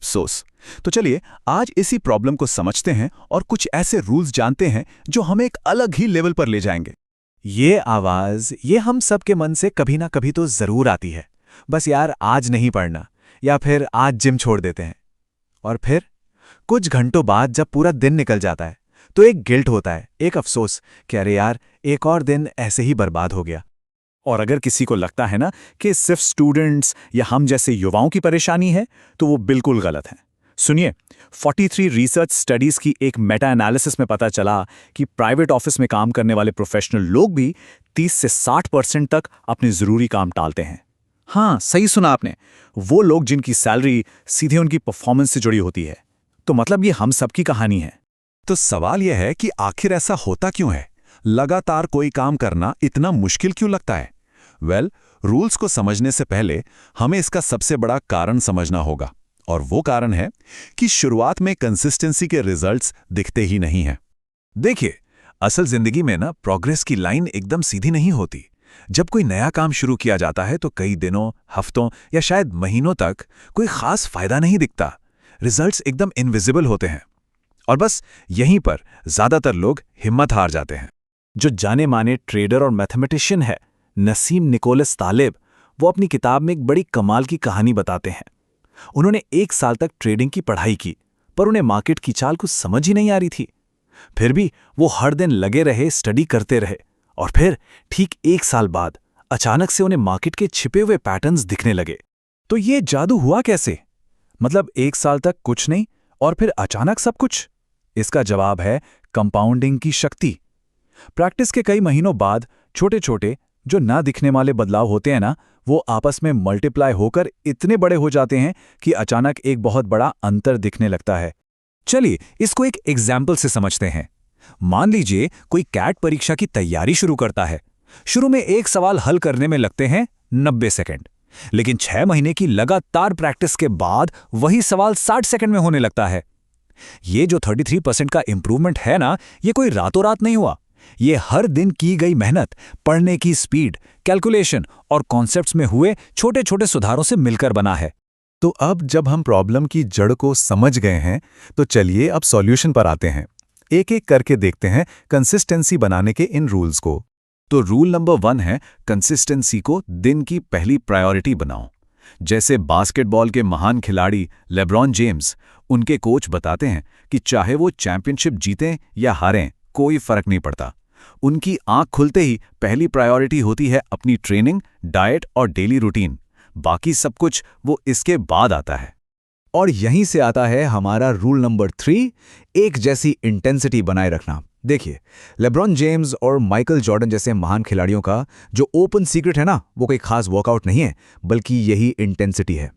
अफसोस। तो चलिए आज इसी प्रॉब्लम को समझते हैं और कुछ ऐसे रूल्स जानते हैं जो हमें एक अलग ही लेवल पर ले जाएंगे। ये आवाज ये हम सब के मन से कभी ना कभी तो जरूर आती है। बस यार आज नहीं पढ़ना, या फिर आज जिम छोड़ देते हैं। और फिर कुछ घंटों बाद जब पूरा दिन निकल जाता है तो एक गिल्ट होता है, एक अफसोस कि अरे यार एक और दिन ऐसे ही बर्बाद हो गया। और अगर किसी को लगता है ना कि सिर्फ स्टूडेंट्स या हम जैसे युवाओं की परेशानी है, तो वो बिल्कुल गलत है। सुनिए, 43 रिसर्च स्टडीज की एक मेटा एनालिसिस में पता चला कि प्राइवेट ऑफिस में काम करने वाले प्रोफेशनल लोग भी 30 से 60% तक अपने जरूरी काम टालते हैं। हाँ, सही सुना आपने, वो लोग जिनकी सैलरी सीधे उनकी परफॉर्मेंस से जुड़ी होती है। तो मतलब ये हम सबकी कहानी है। तो सवाल यह है कि आखिर ऐसा होता क्यों है? लगातार कोई काम करना इतना मुश्किल क्यों लगता है? रूल्स को समझने से पहले हमें इसका सबसे बड़ा कारण समझना होगा, और वो कारण है कि शुरुआत में कंसिस्टेंसी के रिजल्ट्स दिखते ही नहीं हैं। देखिए, असल जिंदगी में ना प्रोग्रेस की लाइन एकदम सीधी नहीं होती। जब कोई नया काम शुरू किया जाता है तो कई दिनों, हफ्तों या शायद महीनों तक कोई खास फायदा नहीं दिखता। रिजल्ट्स एकदम इनविजिबल होते हैं, और बस यहीं पर ज्यादातर लोग हिम्मत हार जाते हैं। जो जाने माने ट्रेडर और मैथमेटिशियन है नसीम निकोलस तालिब, वो अपनी किताब में एक बड़ी कमाल की कहानी बताते हैं। उन्होंने 1 साल तक ट्रेडिंग की पढ़ाई की, पर उन्हें मार्केट की चाल कुछ समझ ही नहीं आ रही थी। फिर भी वो हर दिन लगे रहे, स्टडी करते रहे, और फिर ठीक 1 साल बाद अचानक से उन्हें मार्केट के छिपे हुए पैटर्न्स दिखने लगे। तो ये जादू हुआ कैसे? मतलब 1 साल तक कुछ नहीं और फिर अचानक सब कुछ? इसका जवाब है कंपाउंडिंग की शक्ति। प्रैक्टिस के कई महीनों बाद छोटे छोटे जो ना दिखने वाले बदलाव होते हैं ना, वो आपस में मल्टीप्लाई होकर इतने बड़े हो जाते हैं कि अचानक एक बहुत बड़ा अंतर दिखने लगता है। चलिए इसको एक एग्जाम्पल से समझते हैं। मान लीजिए कोई कैट परीक्षा की तैयारी शुरू करता है। शुरू में एक सवाल हल करने में लगते हैं 90 सेकंड, लेकिन 6 महीने की लगातार प्रैक्टिस के बाद वही सवाल 60 सेकंड में होने लगता है। ये जो 33% का इंप्रूवमेंट है ना, ये कोई रातों रात नहीं हुआ। ये हर दिन की गई मेहनत, पढ़ने की स्पीड, कैलकुलेशन और कॉन्सेप्ट्स में हुए छोटे छोटे सुधारों से मिलकर बना है। तो अब जब हम प्रॉब्लम की जड़ को समझ गए हैं, तो चलिए अब सॉल्यूशन पर आते हैं। एक एक करके देखते हैं कंसिस्टेंसी बनाने के इन रूल्स को। तो रूल नंबर 1 है, कंसिस्टेंसी को दिन की पहली प्रायोरिटी बनाओ। जैसे बास्केटबॉल के महान खिलाड़ी लेब्रॉन जेम्स, उनके कोच बताते हैं कि चाहे वो चैंपियनशिप जीतें या हारें, कोई फर्क नहीं पड़ता। उनकी आंख खुलते ही पहली प्रायोरिटी होती है अपनी ट्रेनिंग, डाइट और डेली रूटीन। बाकी सब कुछ वो इसके बाद आता है। और यहीं से आता है हमारा रूल नंबर 3, एक जैसी इंटेंसिटी बनाए रखना। देखिए, लेब्रॉन जेम्स और माइकल जॉर्डन जैसे महान खिलाड़ियों का जो ओपन सीक्रेट है ना, वो कोई खास वर्कआउट नहीं है, बल्कि यही इंटेंसिटी है।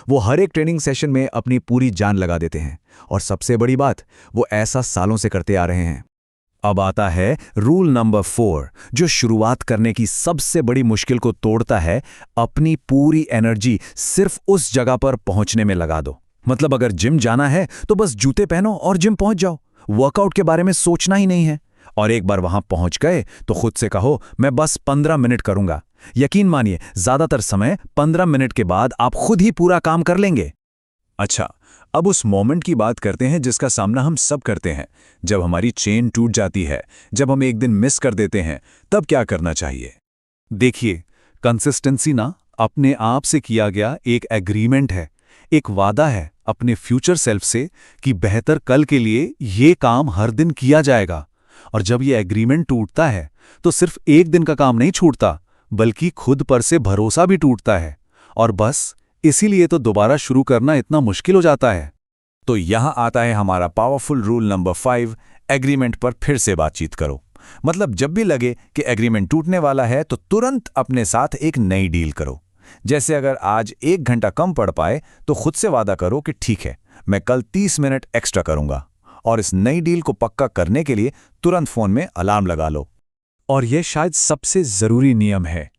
वो हर एक ट्रेनिंग सेशन में अपनी पूरी जान लगा देते हैं, और सबसे बड़ी बात, वो ऐसा सालों से करते आ रहे हैं। अब आता है रूल नंबर 4, जो शुरुआत करने की सबसे बड़ी मुश्किल को तोड़ता है। अपनी पूरी एनर्जी सिर्फ उस जगह पर पहुंचने में लगा दो। मतलब अगर जिम जाना है तो बस जूते पहनो और जिम पहुंच जाओ। वर्कआउट के बारे में सोचना ही नहीं है। और एक बार वहां पहुंच गए तो खुद से कहो, मैं बस 15 मिनट करूंगा। यकीन मानिए, ज्यादातर समय 15 मिनट के बाद आप खुद ही पूरा काम कर लेंगे। अच्छा, अब उस मोमेंट की बात करते हैं जिसका सामना हम सब करते हैं। जब हमारी चेन टूट जाती है, जब हम एक दिन मिस कर देते हैं, तब क्या करना चाहिए? देखिए, कंसिस्टेंसी ना अपने आप से किया गया एक एग्रीमेंट है, एक वादा है अपने फ्यूचर सेल्फ से कि बेहतर कल के लिए ये काम हर दिन किया जाएगा। और जब ये एग्रीमेंट टूटता है तो सिर्फ एक दिन का काम नहीं छूटता, बल्कि खुद पर से भरोसा भी टूटता है। और बस इसीलिए तो दोबारा शुरू करना इतना मुश्किल हो जाता है। तो यहां आता है हमारा पावरफुल रूल नंबर 5, एग्रीमेंट पर फिर से बातचीत करो। मतलब जब भी लगे कि एग्रीमेंट टूटने वाला है तो तुरंत अपने साथ एक नई डील करो। जैसे अगर आज 1 घंटा कम पढ़ पाए तो खुद से वादा करो कि ठीक है, मैं कल 30 मिनट एक्स्ट्रा करूंगा। और इस नई डील को पक्का करने के लिए तुरंत फोन में अलार्म लगा लो। और यह शायद सबसे जरूरी नियम है,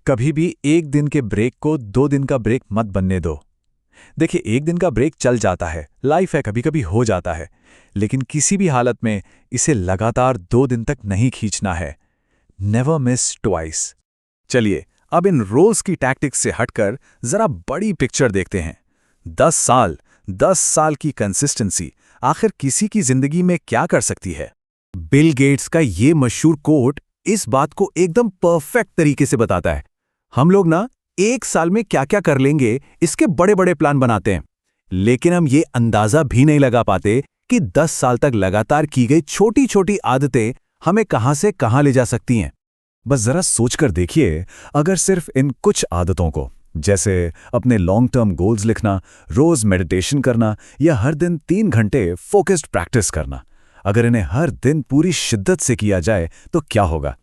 कभी भी 1 दिन के ब्रेक को 2 दिन का ब्रेक मत बनने दो। देखिए, 1 दिन का ब्रेक चल जाता है, लाइफ है, कभी कभी हो जाता है, लेकिन किसी भी हालत में इसे लगातार 2 दिन तक नहीं खींचना है। Never miss twice. चलिए अब इन रोल्स की टैक्टिक्स से हटकर जरा बड़ी पिक्चर देखते हैं। 10 साल, 10 साल की कंसिस्टेंसी आखिर किसी की जिंदगी में क्या कर सकती है? बिल गेट्स का ये मशहूर कोट इस बात को एकदम परफेक्ट तरीके से बताता है। हम लोग ना 1 साल में क्या क्या कर लेंगे इसके बड़े बड़े प्लान बनाते हैं, लेकिन हम ये अंदाजा भी नहीं लगा पाते कि 10 साल तक लगातार की गई छोटी छोटी आदतें हमें कहां से कहां ले जा सकती हैं। बस जरा सोचकर देखिए, अगर सिर्फ इन कुछ आदतों को, जैसे अपने लॉन्ग टर्म गोल्स लिखना, रोज मेडिटेशन करना या हर दिन 3 घंटे फोकस्ड प्रैक्टिस करना, अगर इन्हें हर दिन पूरी शिद्दत से किया जाए तो क्या होगा?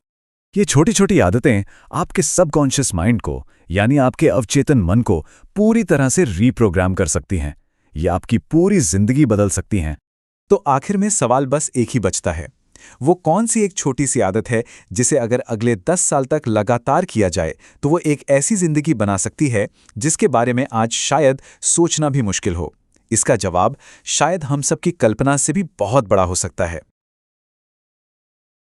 ये छोटी छोटी आदतें आपके सबकॉन्शियस माइंड को, यानी आपके अवचेतन मन को पूरी तरह से रीप्रोग्राम कर सकती हैं। ये आपकी पूरी जिंदगी बदल सकती हैं। तो आखिर में सवाल बस एक ही बचता है, वो कौन सी एक छोटी सी आदत है जिसे अगर अगले 10 साल तक लगातार किया जाए तो वो एक ऐसी जिंदगी बना सकती है जिसके बारे में आज शायद सोचना भी मुश्किल हो? इसका जवाब शायद हम सबकी कल्पना से भी बहुत बड़ा हो सकता है।